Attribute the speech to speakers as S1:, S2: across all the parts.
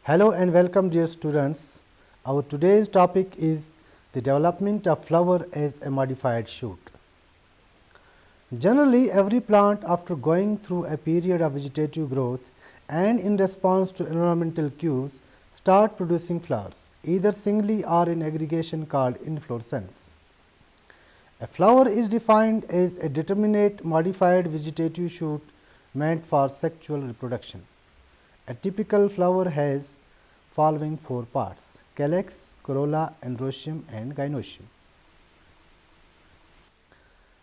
S1: Hello and welcome, dear students. Our today's topic is the development of flower as a modified shoot. Generally, every plant, after going through a period of vegetative growth and in response to environmental cues, start producing flowers, either singly or in aggregation called inflorescence. A flower is defined as a determinate modified vegetative shoot meant for sexual reproduction. A typical flower has following four parts: calyx, corolla, androecium and gynoecium.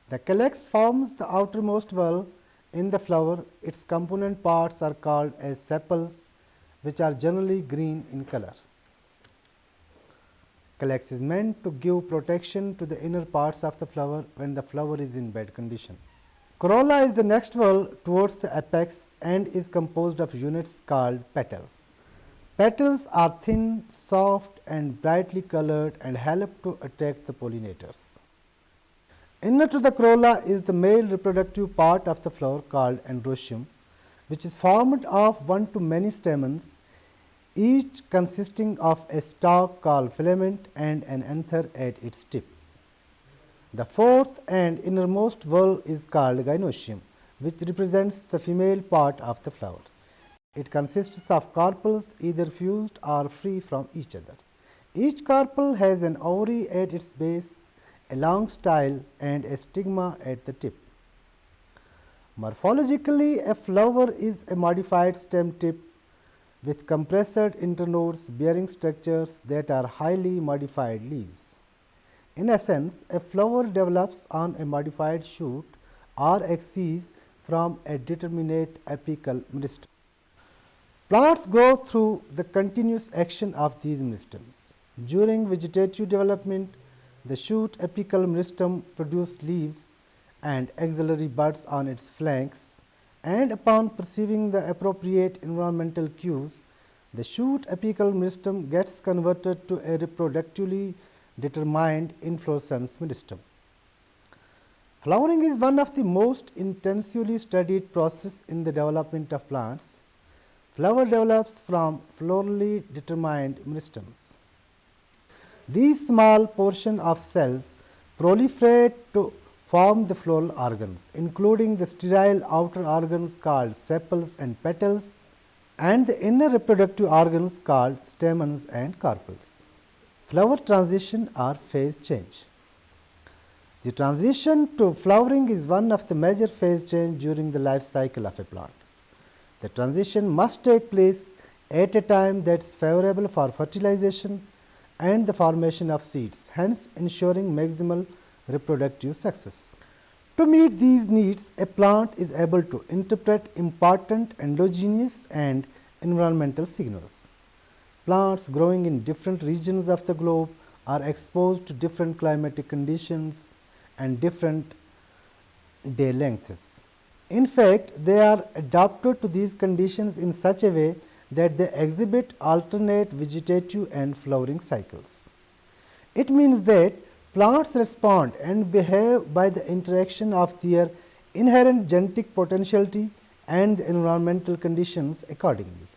S1: The calyx forms the outermost wall in the flower. Its component parts are called as sepals, which are generally green in color. Calyx is meant to give protection to the inner parts of the flower when the flower is in bad condition. Corolla is the next wall towards the apex and is composed of units called petals. Petals are thin, soft and brightly colored and help to attract the pollinators. Inner to the corolla is the male reproductive part of the flower called androecium, which is formed of one to many stamens, each consisting of a stalk called filament and an anther at its tip. The fourth and innermost whorl is called gynoecium, which represents the female part of the flower. It consists of carpels either fused or free from each other. Each carpel has an ovary at its base, a long style and a stigma at the tip. Morphologically, a flower is a modified stem tip with compressed internodes bearing structures that are highly modified leaves. In essence, a flower develops on a modified shoot or axis from a determinate apical meristem. Plants grow through the continuous action of these meristems. During vegetative development, the shoot apical meristem produces leaves and axillary buds on its flanks, and upon perceiving the appropriate environmental cues, the shoot apical meristem gets converted to a reproductively determined inflorescence meristem. Flowering is one of the most intensively studied processes in the development of plants. Flower develops from florally determined meristems. These small portions of cells proliferate to form the floral organs, including the sterile outer organs called sepals and petals, and the inner reproductive organs called stamens and carpels. Flower transition or phase change. The transition to flowering is one of the major phase change during the life cycle of a plant. The transition must take place at a time that is favorable for fertilization and the formation of seeds, hence ensuring maximal reproductive success. To meet these needs, a plant is able to interpret important endogenous and environmental signals. Plants growing in different regions of the globe are exposed to different climatic conditions and different day lengths. In fact, they are adapted to these conditions in such a way that they exhibit alternate vegetative and flowering cycles. It means that plants respond and behave by the interaction of their inherent genetic potentiality and the environmental conditions accordingly.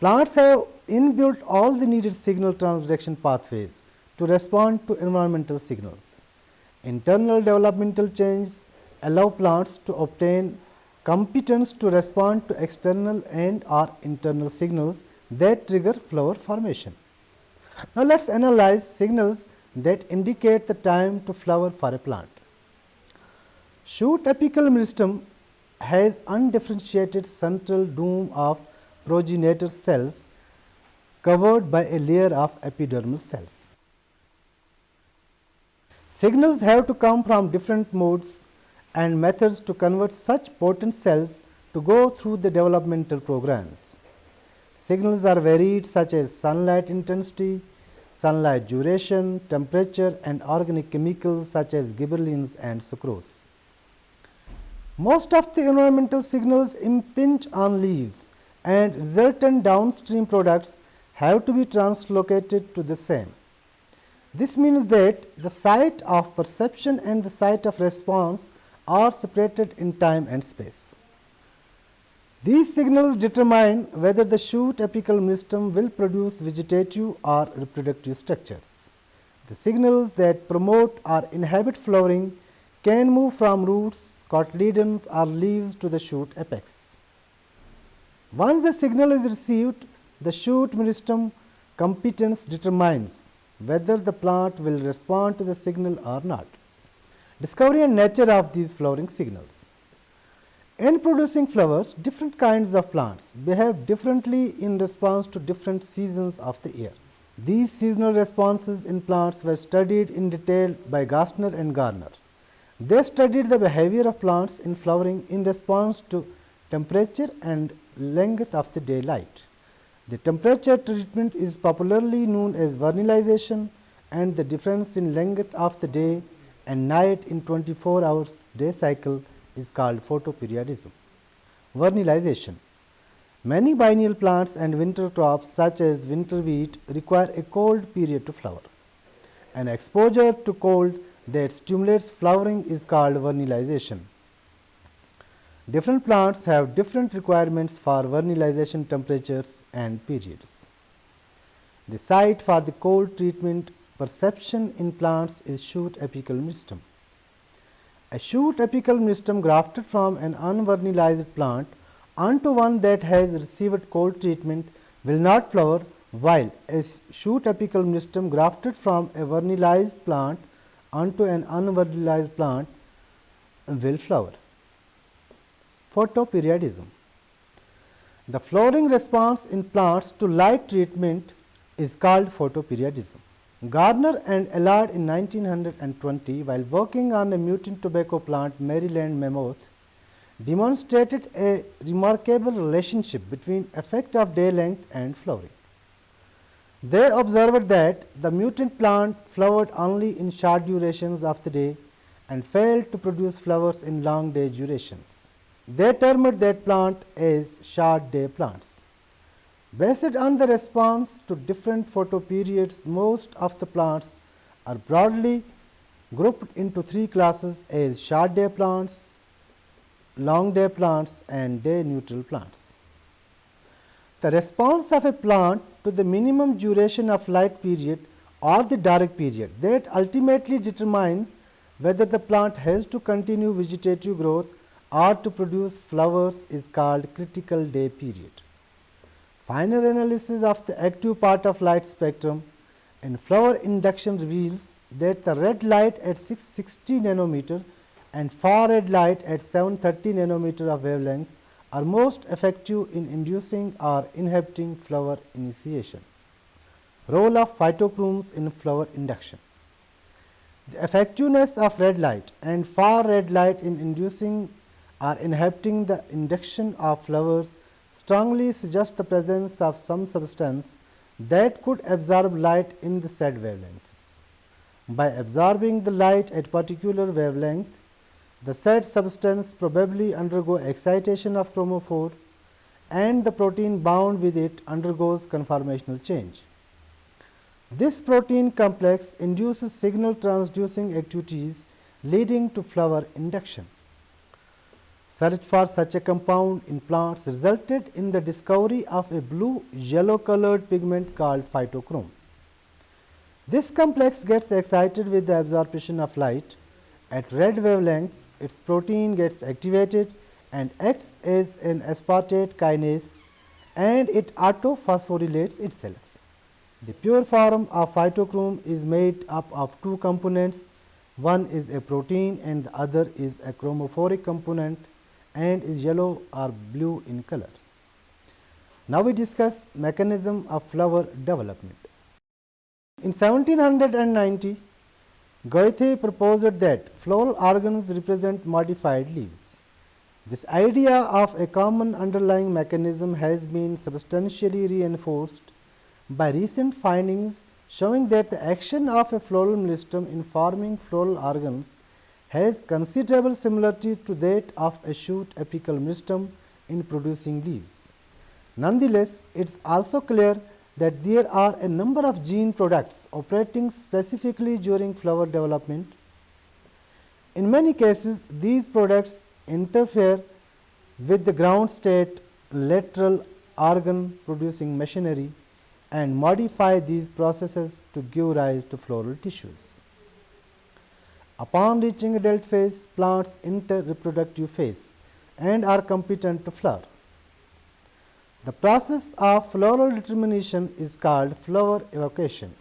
S1: Plants have inbuilt all the needed signal transduction pathways to respond to environmental signals. Internal developmental changes allow plants to obtain competence to respond to external and or internal signals that trigger flower formation. Now let us analyze signals that indicate the time to flower for a plant. Shoot apical meristem has undifferentiated central dome of progenitor cells covered by a layer of epidermal cells. Signals have to come from different modes and methods to convert such potent cells to go through the developmental programs. Signals are varied such as sunlight intensity, sunlight duration, temperature and organic chemicals such as gibberellins and sucrose. Most of the environmental signals impinge on leaves and resultant downstream products have to be translocated to the same. This means that the site of perception and the site of response are separated in time and space. These signals determine whether the shoot apical meristem will produce vegetative or reproductive structures. The signals that promote or inhibit flowering can move from roots, cotyledons or leaves to the shoot apex. Once the signal is received, the shoot meristem competence determines whether the plant will respond to the signal or not. Discovery and nature of these flowering signals. In producing flowers, different kinds of plants behave differently in response to different seasons of the year. These seasonal responses in plants were studied in detail by Gassner and Garner. They studied the behavior of plants in flowering in response to temperature and length of the daylight. The temperature treatment is popularly known as vernalization, and the difference in length of the day and night in 24 hours day cycle is called photoperiodism. Vernalization. Many biennial plants and winter crops such as winter wheat require a cold period to flower. An exposure to cold that stimulates flowering is called vernalization. Different plants have different requirements for vernalization temperatures and periods. The site for the cold treatment perception in plants is shoot apical meristem. A shoot apical meristem grafted from an unvernalized plant onto one that has received cold treatment will not flower, while a shoot apical meristem grafted from a vernalized plant onto an unvernalized plant will flower. Photoperiodism. The flowering response in plants to light treatment is called photoperiodism. Garner and Allard in 1920, while working on a mutant tobacco plant, Maryland mammoth, demonstrated a remarkable relationship between effect of day length and flowering. They observed that the mutant plant flowered only in short durations of the day and failed to produce flowers in long day durations. They termed that plant as short day plants. Based on the response to different photoperiods, most of the plants are broadly grouped into three classes as short day plants, long day plants and day neutral plants. The response of a plant to the minimum duration of light period or the dark period that ultimately determines whether the plant has to continue vegetative growth or to produce flowers is called critical day period. Finer analysis of the active part of light spectrum in flower induction reveals that the red light at 660 nanometer and far red light at 730 nanometer of wavelength are most effective in inducing or inhibiting flower initiation. Role of phytochromes in flower induction. The effectiveness of red light and far red light in inducing or inhibiting the induction of flowers strongly suggests the presence of some substance that could absorb light in the said wavelengths. By absorbing the light at particular wavelength, the said substance probably undergo excitation of chromophore and the protein bound with it undergoes conformational change. This protein complex induces signal transducing activities leading to flower induction. Search for such a compound in plants resulted in the discovery of a blue-yellow colored pigment called phytochrome. This complex gets excited with the absorption of light. At red wavelengths, its protein gets activated and acts as an aspartate kinase, and it autophosphorylates itself. The pure form of phytochrome is made up of two components. One is a protein and the other is a chromophoric component and is yellow or blue in color. Now we discuss mechanism of flower development. In 1790, Goethe proposed that floral organs represent modified leaves. This idea of a common underlying mechanism has been substantially reinforced by recent findings showing that the action of a floral meristem in forming floral organs has considerable similarity to that of a shoot apical meristem in producing leaves. Nonetheless, it is also clear that there are a number of gene products operating specifically during flower development. In many cases, these products interfere with the ground state lateral organ producing machinery and modify these processes to give rise to floral tissues. Upon reaching adult phase, plants enter reproductive phase and are competent to flower. The process of floral determination is called flower evocation.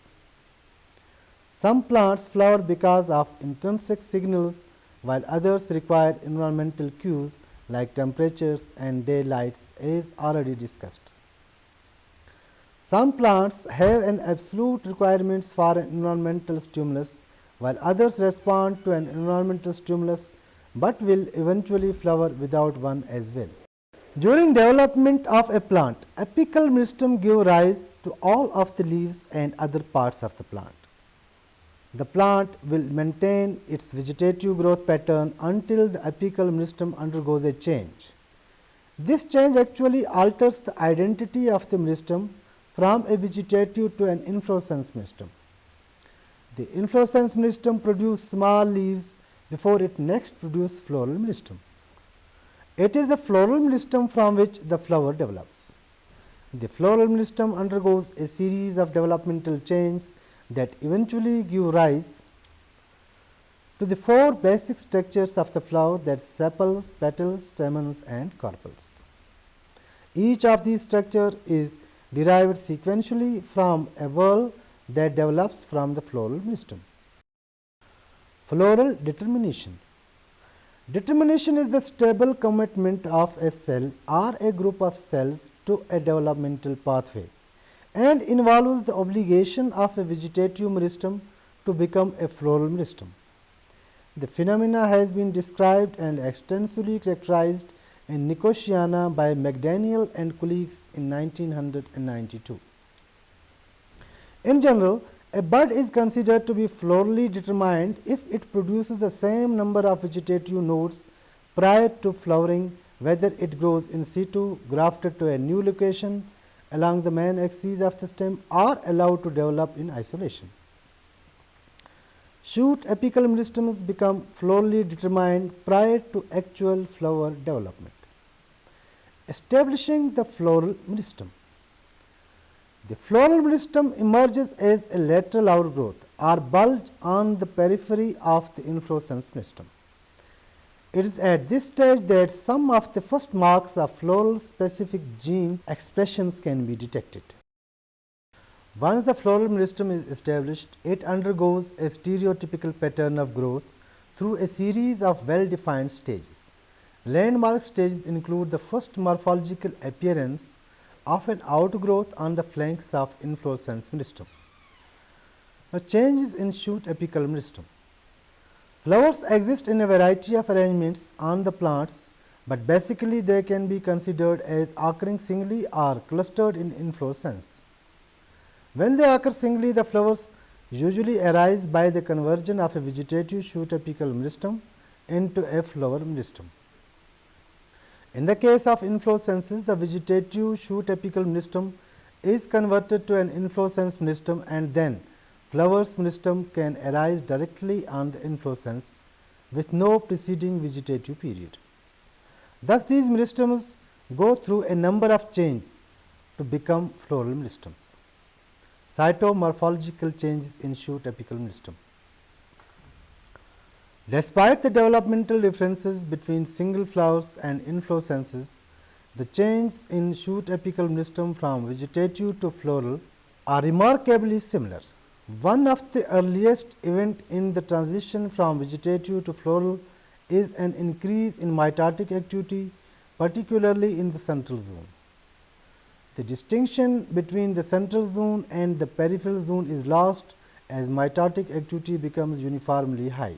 S1: Some plants flower because of intrinsic signals, while others require environmental cues like temperatures and daylight, as already discussed. Some plants have an absolute requirements for an environmental stimulus, while others respond to an environmental stimulus but will eventually flower without one as well. During development of a plant, apical meristem gives rise to all of the leaves and other parts of the plant. The plant will maintain its vegetative growth pattern until the apical meristem undergoes a change. This change actually alters the identity of the meristem from a vegetative to an inflorescence meristem. The inflorescence meristem produces small leaves before it next produces floral meristem. It is the floral meristem from which the flower develops. The floral meristem undergoes a series of developmental changes that eventually give rise to the four basic structures of the flower, that is sepals, petals, stamens and carpels. Each of these structures is derived sequentially from a whorl that develops from the floral meristem. Floral determination. Determination is the stable commitment of a cell or a group of cells to a developmental pathway and involves the obligation of a vegetative meristem to become a floral meristem. The phenomena has been described and extensively characterized in Nicotiana by McDaniel and colleagues in 1992. In general, a bud is considered to be florally determined if it produces the same number of vegetative nodes prior to flowering, whether it grows in situ, grafted to a new location along the main axis of the stem, or allowed to develop in isolation. Shoot apical meristems become florally determined prior to actual flower development. Establishing the floral meristem. The floral meristem emerges as a lateral outgrowth or bulge on the periphery of the inflorescence meristem. It is at this stage that some of the first marks of floral specific gene expressions can be detected. Once the floral meristem is established, it undergoes a stereotypical pattern of growth through a series of well-defined stages. Landmark stages include the first morphological appearance of an outgrowth on the flanks of inflorescence meristem. Now, changes in shoot apical meristem. Flowers exist in a variety of arrangements on the plants, but basically they can be considered as occurring singly or clustered in inflorescence. When they occur singly, the flowers usually arise by the conversion of a vegetative shoot apical meristem into a flower meristem. In the case of inflorescences, the vegetative shoot apical meristem is converted to an inflorescence meristem, and then flowers meristem can arise directly on the inflorescence with no preceding vegetative period. Thus, these meristems go through a number of changes to become floral meristems. Cytomorphological changes in shoot apical meristem. Despite the developmental differences between single flowers and inflorescences, the changes in shoot apical meristem from vegetative to floral are remarkably similar. One of the earliest events in the transition from vegetative to floral is an increase in mitotic activity, particularly in the central zone. The distinction between the central zone and the peripheral zone is lost as mitotic activity becomes uniformly high.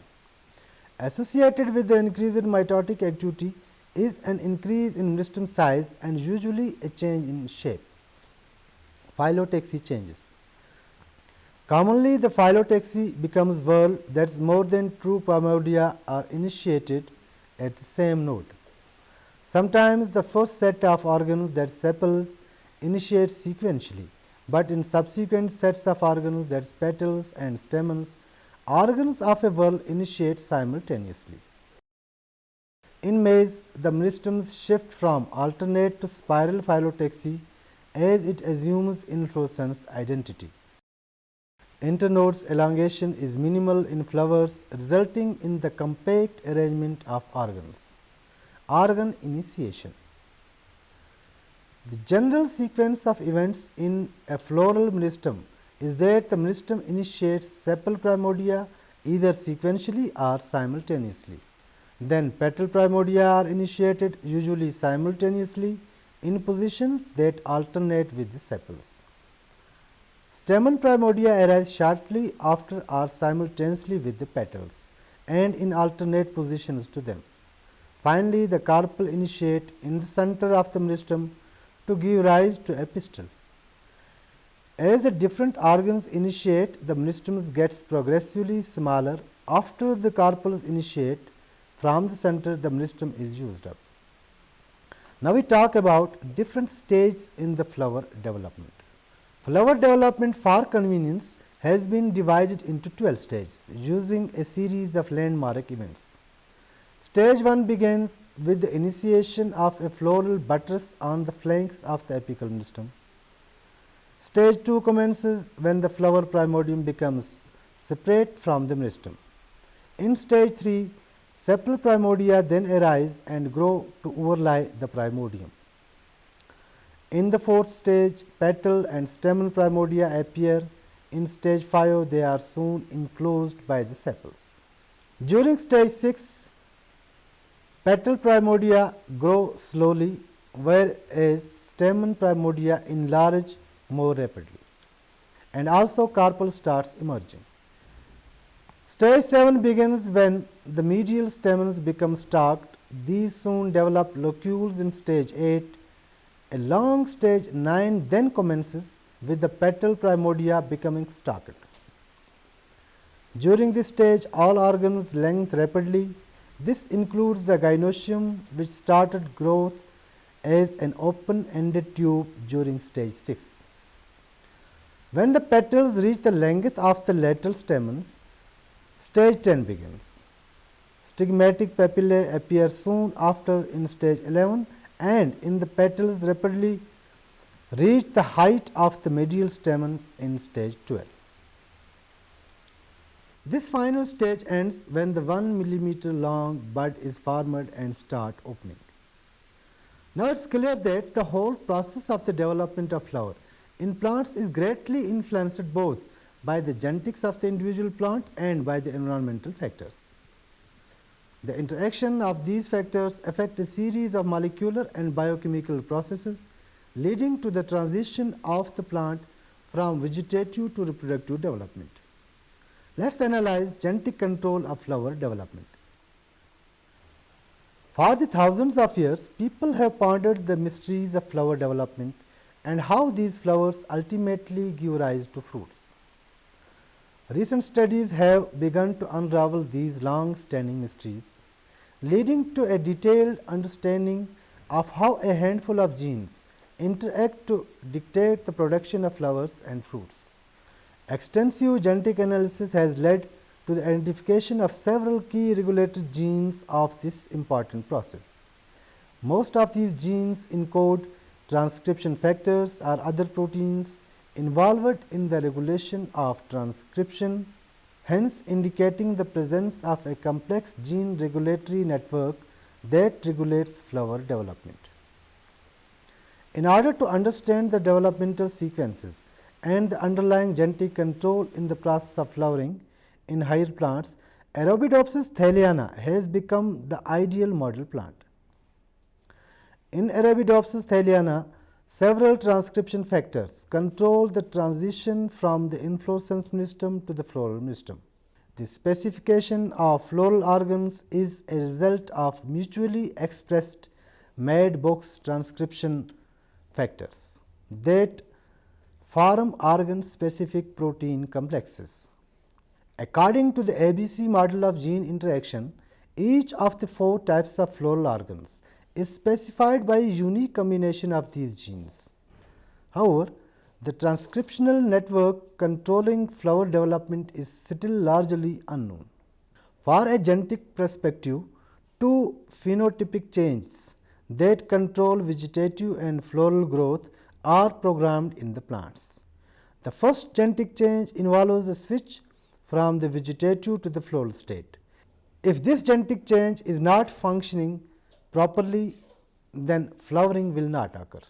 S1: Associated with the increase in mitotic activity is an increase in meristem size and usually a change in shape. Phyllotaxy changes. Commonly, the phyllotaxy becomes whorl, that is, more than two primordia are initiated at the same node. Sometimes the first set of organs, that is sepals, initiate sequentially, but in subsequent sets of organs, that is petals and stamens, organs of a whorl initiate simultaneously. In maize, the meristems shift from alternate to spiral phyllotaxy as it assumes inflorescence identity. Internodes elongation is minimal in flowers, resulting in the compact arrangement of organs. Organ initiation. The general sequence of events in a floral meristem is that the meristem initiates sepal primordia either sequentially or simultaneously. Then petal primordia are initiated usually simultaneously in positions that alternate with the sepals. Stamen primordia arise shortly after or simultaneously with the petals and in alternate positions to them. Finally, the carpel initiate in the center of the meristem to give rise to a pistil. As the different organs initiate, the meristems gets progressively smaller. After the carpels initiate, from the center the meristem is used up. Now we talk about different stages in the flower development. Flower development for convenience has been divided into 12 stages using a series of landmark events. Stage 1 begins with the initiation of a floral buttress on the flanks of the apical meristem. Stage 2 commences when the flower primordium becomes separate from the meristem. In stage 3, sepal primordia then arise and grow to overlie the primordium. In the fourth stage, petal and stamen primordia appear. In stage 5, they are soon enclosed by the sepals. During stage 6, petal primordia grow slowly, whereas stamen primordia enlarge more rapidly, and also carpel starts emerging. Stage 7 begins when the medial stamens become stalked. These soon develop locules in stage 8. A long stage 9 then commences with the petal primordia becoming stalked. During this stage, all organs lengthen rapidly. This includes the gynoecium, which started growth as an open-ended tube during stage 6. When the petals reach the length of the lateral stamens, stage 10 begins. Stigmatic papillae appear soon after in stage 11 and in the petals rapidly reach the height of the medial stamens in stage 12. This final stage ends when the 1 millimeter long bud is formed and start opening. Now it is clear that the whole process of the development of flower in plants is greatly influenced both by the genetics of the individual plant and by the environmental factors. The interaction of these factors affect a series of molecular and biochemical processes leading to the transition of the plant from vegetative to reproductive development. Let us analyze genetic control of flower development. For the thousands of years, people have pondered the mysteries of flower development and how these flowers ultimately give rise to fruits. Recent studies have begun to unravel these long-standing mysteries, leading to a detailed understanding of how a handful of genes interact to dictate the production of flowers and fruits. Extensive genetic analysis has led to the identification of several key regulatory genes of this important process. Most of these genes encode transcription factors or other proteins involved in the regulation of transcription, hence indicating the presence of a complex gene regulatory network that regulates flower development. In order to understand the developmental sequences and the underlying genetic control in the process of flowering in higher plants, Arabidopsis thaliana has become the ideal model plant. In Arabidopsis thaliana, several transcription factors control the transition from the inflorescence meristem to the floral meristem. The specification of floral organs is a result of mutually expressed Madbox transcription factors that form organ-specific protein complexes. According to the ABC model of gene interaction, each of the 4 types of floral organs is specified by a unique combination of these genes. However, the transcriptional network controlling flower development is still largely unknown. For a genetic perspective, Two phenotypic changes that control vegetative and floral growth are programmed in the plants. The first genetic change involves a switch from the vegetative to the floral state. If this genetic change is not functioning properly, then flowering will not occur.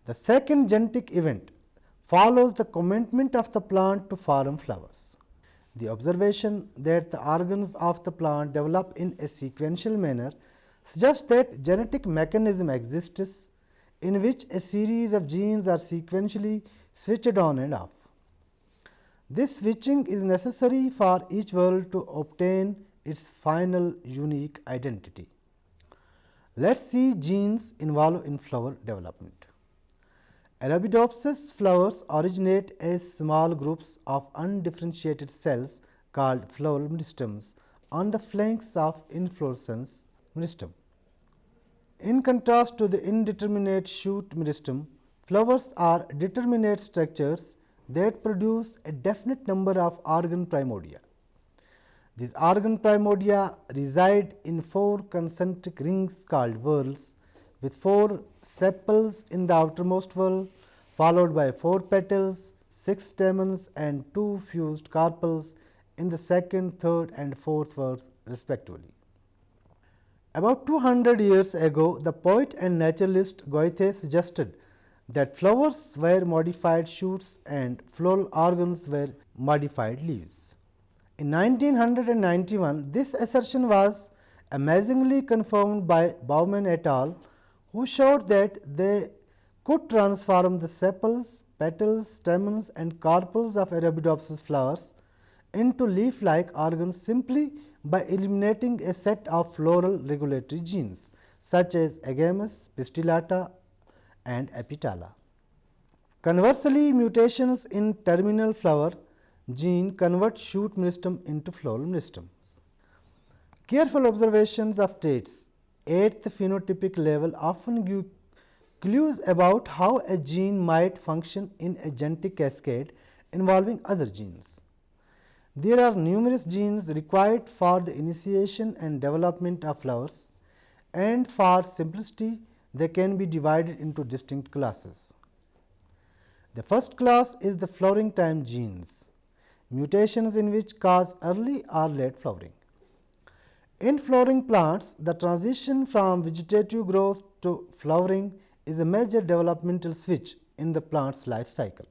S1: The second genetic event follows the commitment of the plant to form flowers. The observation that the organs of the plant develop in a sequential manner suggests that genetic mechanism exists in which a series of genes are sequentially switched on and off. This switching is necessary for each world to obtain its final unique identity. Let us see genes involved in flower development. Arabidopsis flowers originate as small groups of undifferentiated cells called floral meristems on the flanks of inflorescence meristem. In contrast to the indeterminate shoot meristem, flowers are determinate structures that produce a definite number of organ primordia. These organ primordia reside in four concentric rings called whorls, with four sepals in the outermost whorl, followed by four petals, six stamens, and two fused carpels in the second, third, and fourth whorls, respectively. About 200 years ago, the poet and naturalist Goethe suggested that flowers were modified shoots and floral organs were modified leaves. In 1991, this assertion was amazingly confirmed by Baumann et al., who showed that they could transform the sepals, petals, stamens, and carpels of Arabidopsis flowers into leaf-like organs simply by eliminating a set of floral regulatory genes such as agamus, pistillata, and apitala. Conversely, mutations in terminal flower gene convert shoot meristem into floral meristems. Careful observations of traits at the phenotypic level often give clues about how a gene might function in a genetic cascade involving other genes. There are numerous genes required for the initiation and development of flowers, and for simplicity they can be divided into distinct classes. The first class is the flowering time genes, mutations in which cause early or late flowering. In flowering plants, the transition from vegetative growth to flowering is a major developmental switch in the plant's life cycle.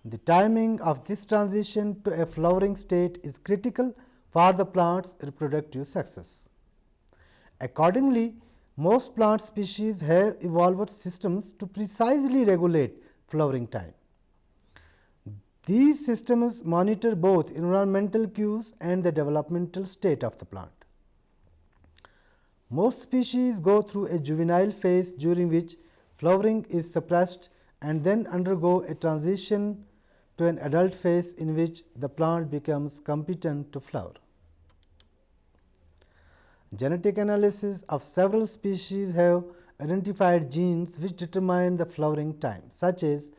S1: The timing of this transition to a flowering state is critical for the plant's reproductive success. Accordingly, most plant species have evolved systems to precisely regulate flowering time. These systems monitor both environmental cues and the developmental state of the plant. Most species go through a juvenile phase during which flowering is suppressed and then undergo a transition to an adult phase in which the plant becomes competent to flower. Genetic analysis of several species have identified genes which determine the flowering time, such as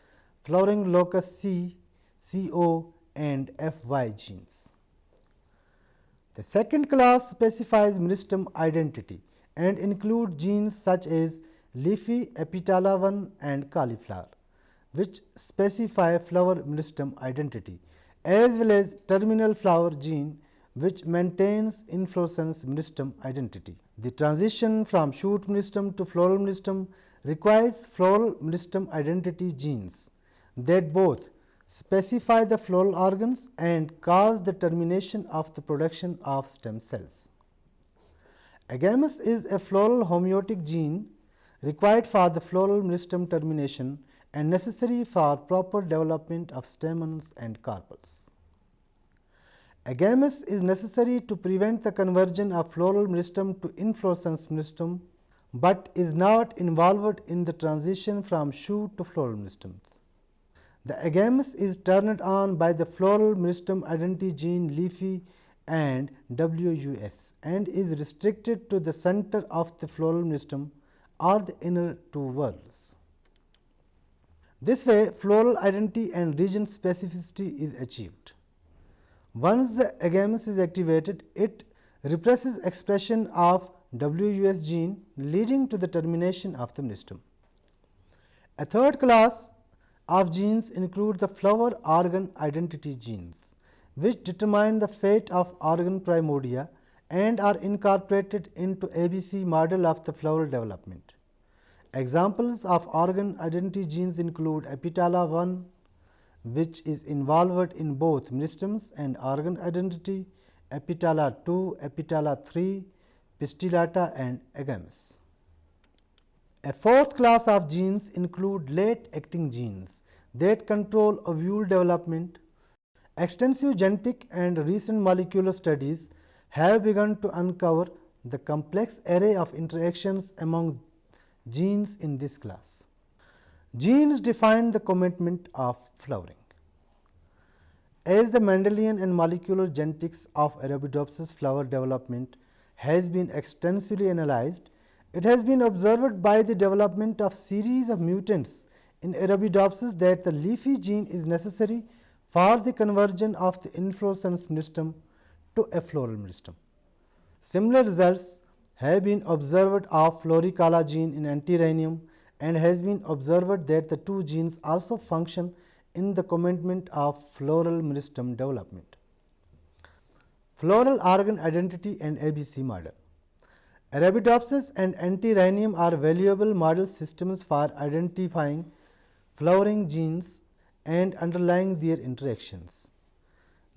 S1: flowering locus C, CO, and FY genes. The second class specifies meristem identity and include genes such as leafy epitala 1 and cauliflower, which specify flower meristem identity, as well as terminal flower gene which maintains inflorescence meristem identity. The transition from shoot meristem to floral meristem requires floral meristem identity genes that both specify the floral organs and cause the termination of the production of stem cells. Agamus is a floral homeotic gene required for the floral meristem termination and necessary for proper development of stamens and carpels. Agamus is necessary to prevent the conversion of floral meristem to inflorescence meristem, but is not involved in the transition from shoot to floral meristems. The agamus is turned on by the floral meristem identity gene leafy and WUS and is restricted to the center of the floral meristem or the inner two whorls. This way, floral identity and region specificity is achieved. Once the agamus is activated, it represses expression of WUS gene, leading to the termination of the meristome. A third class of genes include the flower organ identity genes, which determine the fate of organ primordia and are incorporated into ABC model of the flower development. Examples of organ identity genes include epitala 1, which is involved in both meristomes and organ identity, epitala 2, epitala 3, pistillata and agames. A fourth class of genes include late acting genes that control ovule development. Extensive genetic and recent molecular studies have begun to uncover the complex array of interactions among genes in this class. Genes define the commitment of flowering. As the Mendelian and molecular genetics of Arabidopsis flower development has been extensively analyzed, it has been observed by the development of series of mutants in Arabidopsis that the leafy gene is necessary for the conversion of the inflorescence meristome to a floral meristome. Similar results have been observed of Floricala gene in Antirrhinium, and has been observed that the two genes also function in the commitment of floral meristome development. Floral organ identity and ABC model. Arabidopsis and Antirrhinium are valuable model systems for identifying flowering genes and underlying their interactions.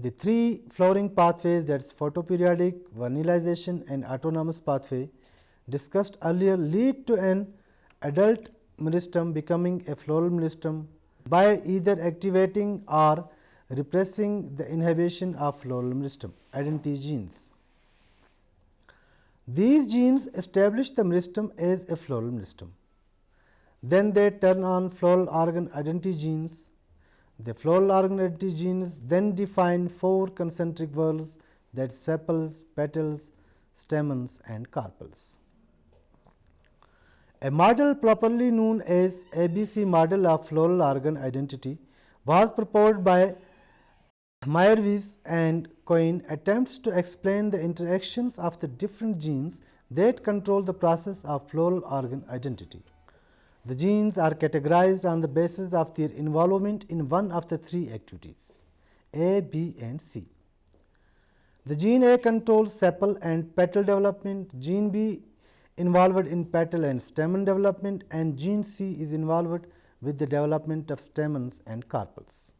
S1: The three flowering pathways, that is photoperiodic, vernalization and autonomous pathway discussed earlier, lead to an adult meristome becoming a floral meristome by either activating or repressing the inhibition of floral meristome identity genes. These genes establish the meristome as a floral meristome. Then they turn on floral organ identity genes. The floral organ identity genes then define four concentric whorls, that sepals, petals, stamens and carpels. A model properly known as ABC model of floral organ identity was proposed by Meyerowitz and Cohen. Attempts to explain the interactions of the different genes that control the process of floral organ identity. The genes are categorized on the basis of their involvement in one of the three activities, A, B and C. The gene A controls sepal and petal development, gene B involved in petal and stamen development, and gene C is involved with the development of stamens and carpels.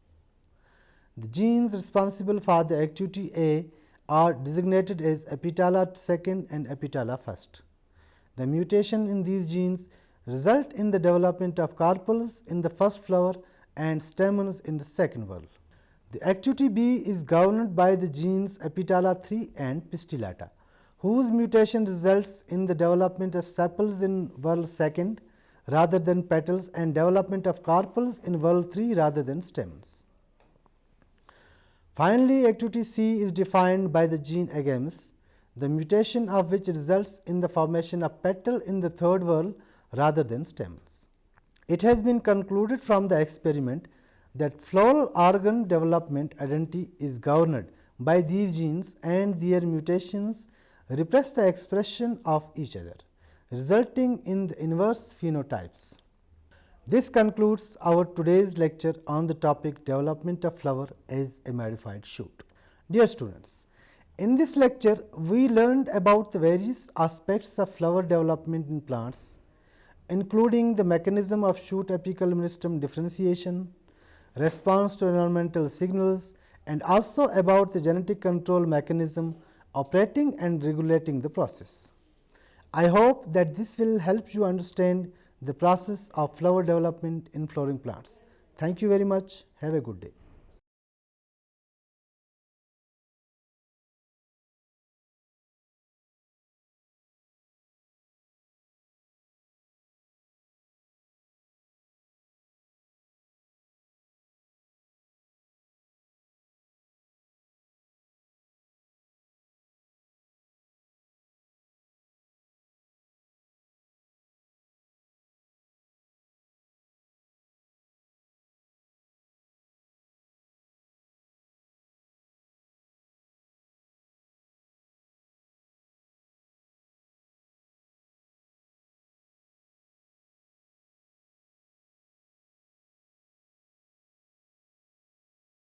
S1: The genes responsible for the activity A are designated as epitala 2 and epitala 1. The mutation in these genes result in the development of carpels in the first flower and stamens in the second whorl. The activity B is governed by the genes epitala 3 and pistillata, whose mutation results in the development of sepals in whorl 2 rather than petals and development of carpels in whorl 3 rather than stamens. Finally, activity C is defined by the gene agames, the mutation of which results in the formation of petal in the third whorl rather than stamens. It has been concluded from the experiment that floral organ development identity is governed by these genes and their mutations repress the expression of each other, resulting in the inverse phenotypes. This concludes our today's lecture on the topic development of flower as a modified shoot. Dear students, in this lecture we learned about the various aspects of flower development in plants, including the mechanism of shoot apical meristome differentiation, response to environmental signals, and also about the genetic control mechanism operating and regulating the process. I hope that this will help you understand the process of flower development in flowering plants. Thank you very much. Have a good day.